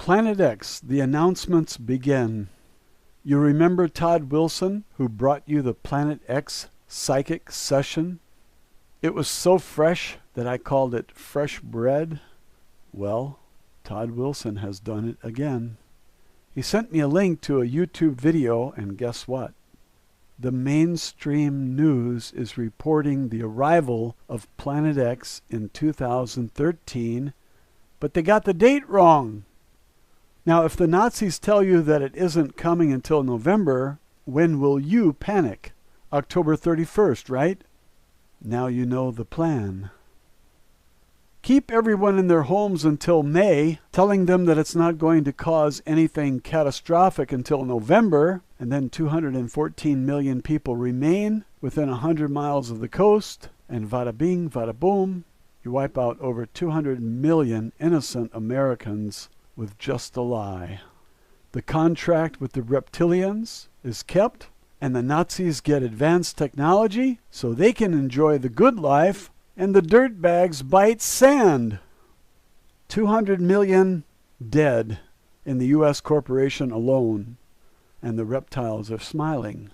Planet X, the announcements begin. You remember Todd Wilson, who brought you the Planet X psychic session? It was so fresh that I called it fresh bread. Well, Todd Wilson has done it again. He sent me a link to a YouTube video, and guess what? The mainstream news is reporting the arrival of Planet X in 2013, but they got the date wrong. Now, if the Nazis tell you that it isn't coming until November, when will you panic? October 31st, right? Now you know the plan. Keep everyone in their homes until May, telling them that it's not going to cause anything catastrophic until November, and then 214 million people remain within 100 miles of the coast, and vada bing, vada boom, you wipe out over 200 million innocent Americans with just a lie. The contract with the reptilians is kept, and the Nazis get advanced technology so they can enjoy the good life, and the dirtbags bite sand. 200 million dead in the U.S. corporation alone, and the reptiles are smiling.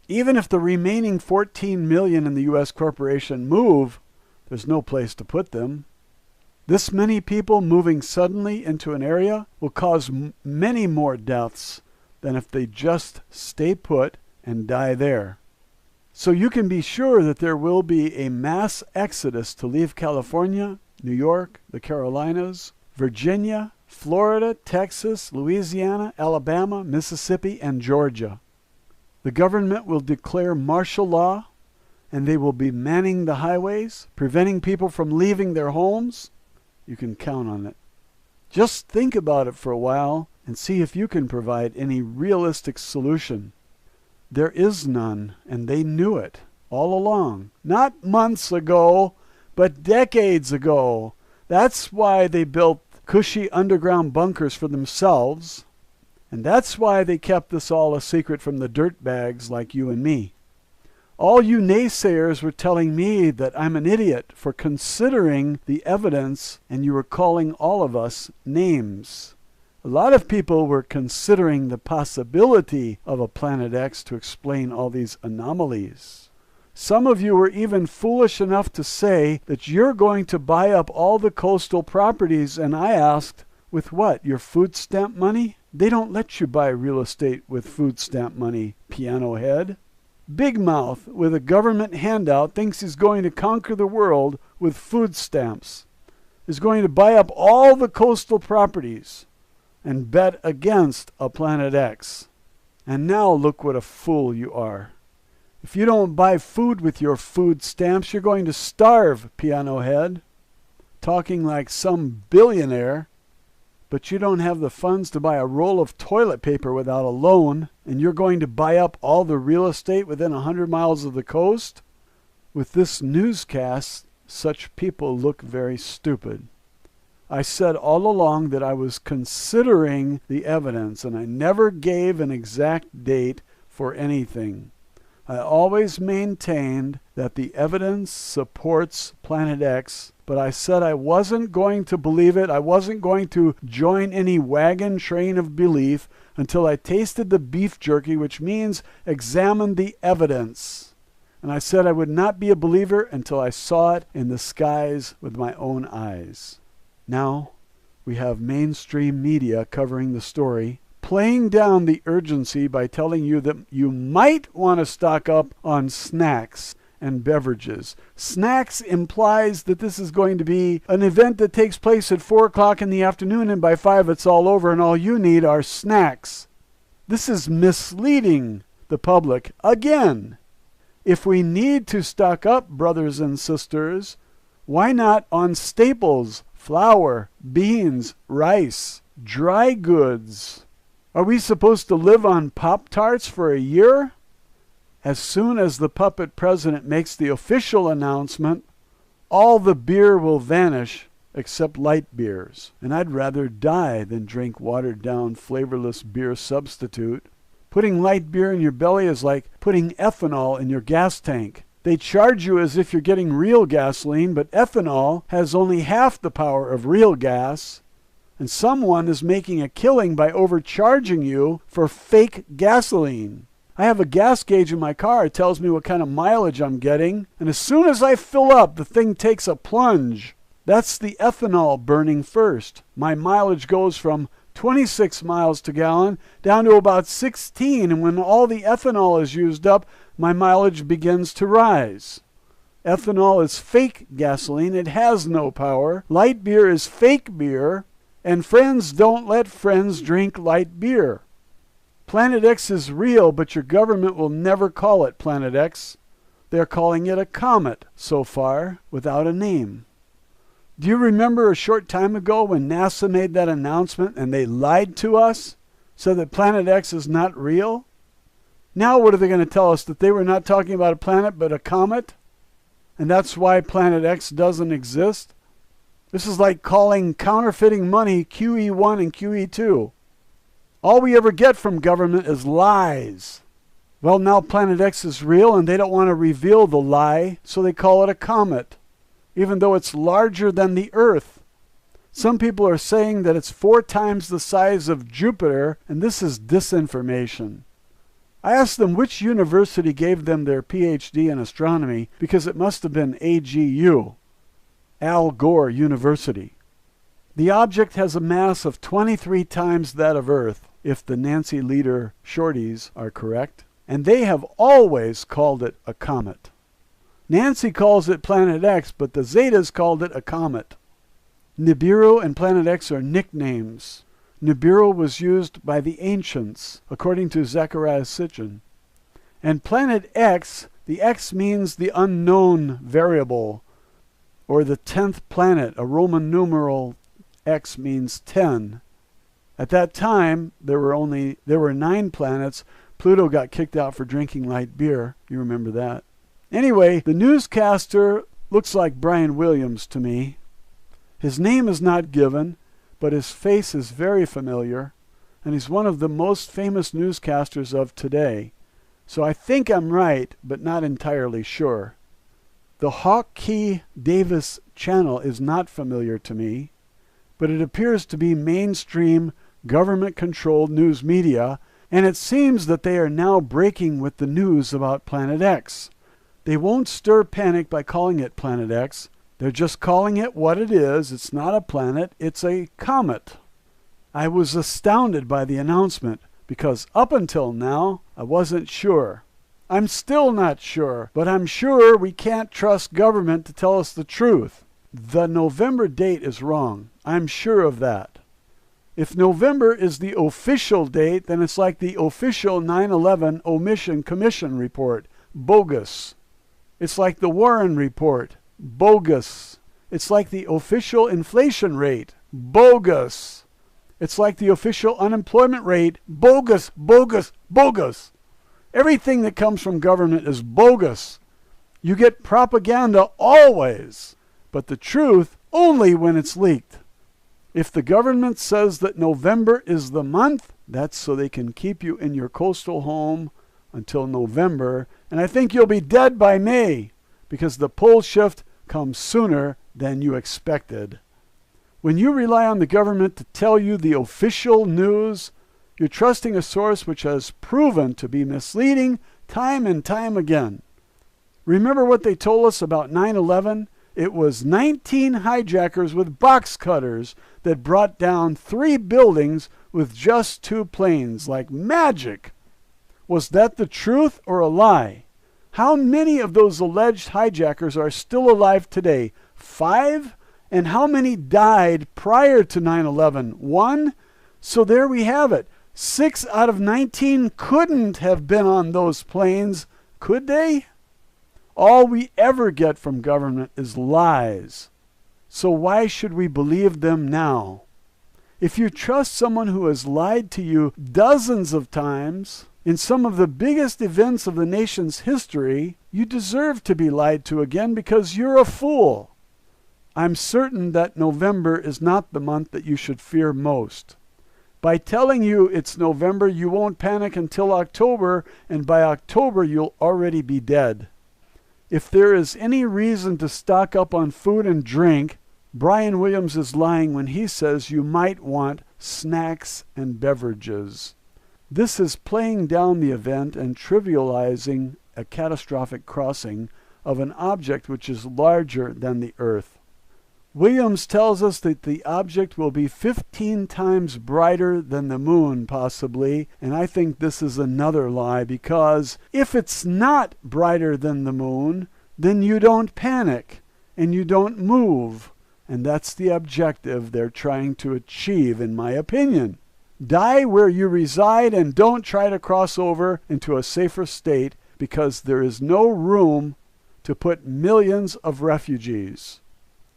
Even if the remaining 14 million in the U.S. corporation move, there's no place to put them. This many people moving suddenly into an area will cause many more deaths than if they just stay put and die there. So you can be sure that there will be a mass exodus to leave California, New York, the Carolinas, Virginia, Florida, Texas, Louisiana, Alabama, Mississippi, and Georgia. The government will declare martial law, and they will be manning the highways, preventing people from leaving their homes. You can count on it. Just think about it for a while and see if you can provide any realistic solution. There is none, and they knew it all along. Not months ago, but decades ago. That's why they built cushy underground bunkers for themselves, and that's why they kept this all a secret from the dirtbags like you and me. All you naysayers were telling me that I'm an idiot for considering the evidence, and you were calling all of us names. A lot of people were considering the possibility of a Planet X to explain all these anomalies. Some of you were even foolish enough to say that you're going to buy up all the coastal properties, and I asked, with what, your food stamp money? They don't let you buy real estate with food stamp money, piano head. Big Mouth, with a government handout, thinks he's going to conquer the world with food stamps. Is going to buy up all the coastal properties and bet against a Planet X. And now look what a fool you are. If you don't buy food with your food stamps, you're going to starve, piano head. Talking like some billionaire. But you don't have the funds to buy a roll of toilet paper without a loan, and you're going to buy up all the real estate within 100 miles of the coast? With this newscast, such people look very stupid. I said all along that I was considering the evidence, and I never gave an exact date for anything. I always maintained that the evidence supports Planet X, but I said I wasn't going to believe it. I wasn't going to join any wagon train of belief until I tasted the beef jerky, which means examine the evidence. And I said I would not be a believer until I saw it in the skies with my own eyes. Now we have mainstream media covering the story, playing down the urgency by telling you that you might want to stock up on snacks and beverages. Snacks implies that this is going to be an event that takes place at 4 o'clock in the afternoon, and by 5 it's all over, and all you need are snacks. This is misleading the public again. If we need to stock up, brothers and sisters, why not on staples, flour, beans, rice, dry goods? Are we supposed to live on Pop-Tarts for a year? As soon as the puppet president makes the official announcement, all the beer will vanish except light beers. And I'd rather die than drink watered-down, flavorless beer substitute. Putting light beer in your belly is like putting ethanol in your gas tank. They charge you as if you're getting real gasoline, but ethanol has only half the power of real gas. And someone is making a killing by overcharging you for fake gasoline. I have a gas gauge in my car. It tells me what kind of mileage I'm getting. And as soon as I fill up, the thing takes a plunge. That's the ethanol burning first. My mileage goes from 26 miles to gallon down to about 16. And when all the ethanol is used up, my mileage begins to rise. Ethanol is fake gasoline. It has no power. Light beer is fake beer. And friends don't let friends drink light beer. Planet X is real, but your government will never call it Planet X. They're calling it a comet so far, without a name. Do you remember a short time ago when NASA made that announcement and they lied to us, said that Planet X is not real? Now what are they going to tell us, that they were not talking about a planet but a comet? And that's why Planet X doesn't exist? This is like calling counterfeiting money QE1 and QE2. All we ever get from government is lies. Well, now Planet X is real and they don't want to reveal the lie, so they call it a comet, even though it's larger than the Earth. Some people are saying that it's 4 times the size of Jupiter, and this is disinformation. I asked them which university gave them their PhD in astronomy, because it must have been AGU. Al Gore University. The object has a mass of 23 times that of Earth, if the Nancy Leader shorties are correct, and they have always called it a comet. Nancy calls it Planet X, but the Zetas called it a comet. Nibiru and Planet X are nicknames. Nibiru was used by the ancients, according to Zecharia Sitchin. And Planet X, the X means the unknown variable, or the 10th planet. A Roman numeral X means 10. At that time, there were 9 planets. Pluto got kicked out for drinking light beer. You remember that. Anyway, the newscaster looks like Brian Williams to me. His name is not given, but his face is very familiar, and he's one of the most famous newscasters of today. So I think I'm right, but not entirely sure. The Hawk Key Davis channel is not familiar to me, but it appears to be mainstream government-controlled news media, and it seems that they are now breaking with the news about Planet X. They won't stir panic by calling it Planet X. They're just calling it what it is. It's not a planet, it's a comet. I was astounded by the announcement, because up until now, I wasn't sure. I'm still not sure, but I'm sure we can't trust government to tell us the truth. The November date is wrong. I'm sure of that. If November is the official date, then it's like the official 9/11 Omission Commission report. Bogus. It's like the Warren report. Bogus. It's like the official inflation rate. Bogus. It's like the official unemployment rate. Bogus, bogus, bogus. Everything that comes from government is bogus. You get propaganda always, but the truth only when it's leaked. If the government says that November is the month, that's so they can keep you in your coastal home until November, and I think you'll be dead by May, because the pole shift comes sooner than you expected. When you rely on the government to tell you the official news, you're trusting a source which has proven to be misleading time and time again. Remember what they told us about 9/11? It was 19 hijackers with box cutters that brought down 3 buildings with just 2 planes, like magic. Was that the truth or a lie? How many of those alleged hijackers are still alive today? 5? And how many died prior to 9/11? 1? So there we have it. 6 out of 19 couldn't have been on those planes, could they? All we ever get from government is lies. So why should we believe them now? If you trust someone who has lied to you dozens of times in some of the biggest events of the nation's history, you deserve to be lied to again because you're a fool. I'm certain that November is not the month that you should fear most. By telling you it's November, you won't panic until October, and by October you'll already be dead. If there is any reason to stock up on food and drink, Brian Williams is lying when he says you might want snacks and beverages. This is playing down the event and trivializing a catastrophic crossing of an object which is larger than the Earth. Williams tells us that the object will be 15 times brighter than the moon, possibly, and I think this is another lie, because if it's not brighter than the moon, then you don't panic and you don't move, and that's the objective they're trying to achieve, in my opinion. Die where you reside and don't try to cross over into a safer state, because there is no room to put millions of refugees.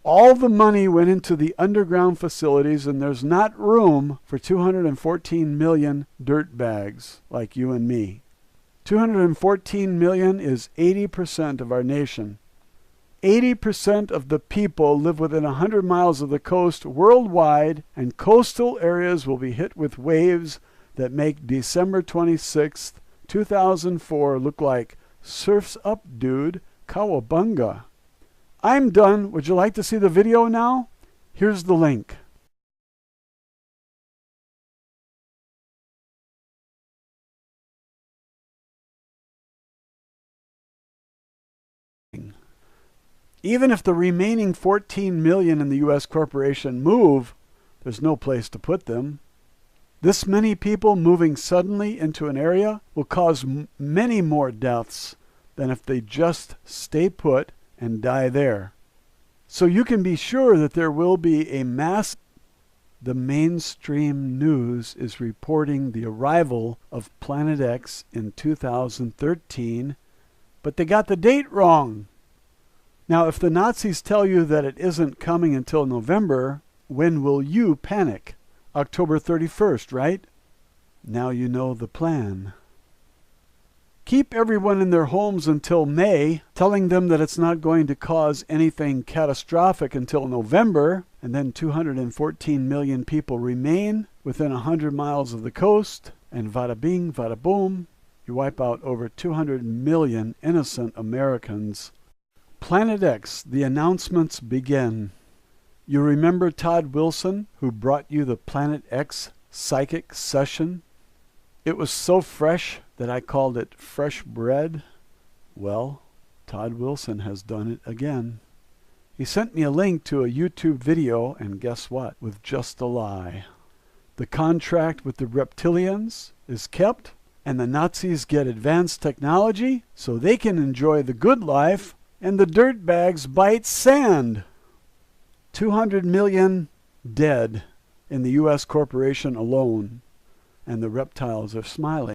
All the money went into the underground facilities, and there's not room for 214 million dirt bags like you and me. 214 million is 80% of our nation. 80% of the people live within 100 miles of the coast worldwide, and coastal areas will be hit with waves that make December 26th, 2004 look like surf's up, dude, cowabunga. I'm done. Would you like to see the video now? Here's the link. Even if the remaining 14 million in the U.S. corporation move, there's no place to put them. This many people moving suddenly into an area will cause many more deaths than if they just stay put and die there. So you can be sure that there will be a mass. The mainstream news is reporting the arrival of Planet X in 2013, but they got the date wrong. Now, if the Nazis tell you that it isn't coming until November, when will you panic? October 31st, right? Now you know the plan. Keep everyone in their homes until May, telling them that it's not going to cause anything catastrophic until November, and then 214 million people remain within 100 miles of the coast, and vada bing, vada boom, you wipe out over 200 million innocent Americans. Planet X, the announcements begin. You remember Todd Wilson, who brought you the Planet X psychic session? It was so fresh that I called it fresh bread. Well, Todd Wilson has done it again. He sent me a link to a YouTube video, and guess what? With just a lie. The contract with the reptilians is kept, and the Nazis get advanced technology so they can enjoy the good life, and the dirtbags bite sand. 200 million dead in the U.S. corporation alone, and the reptiles are smiling.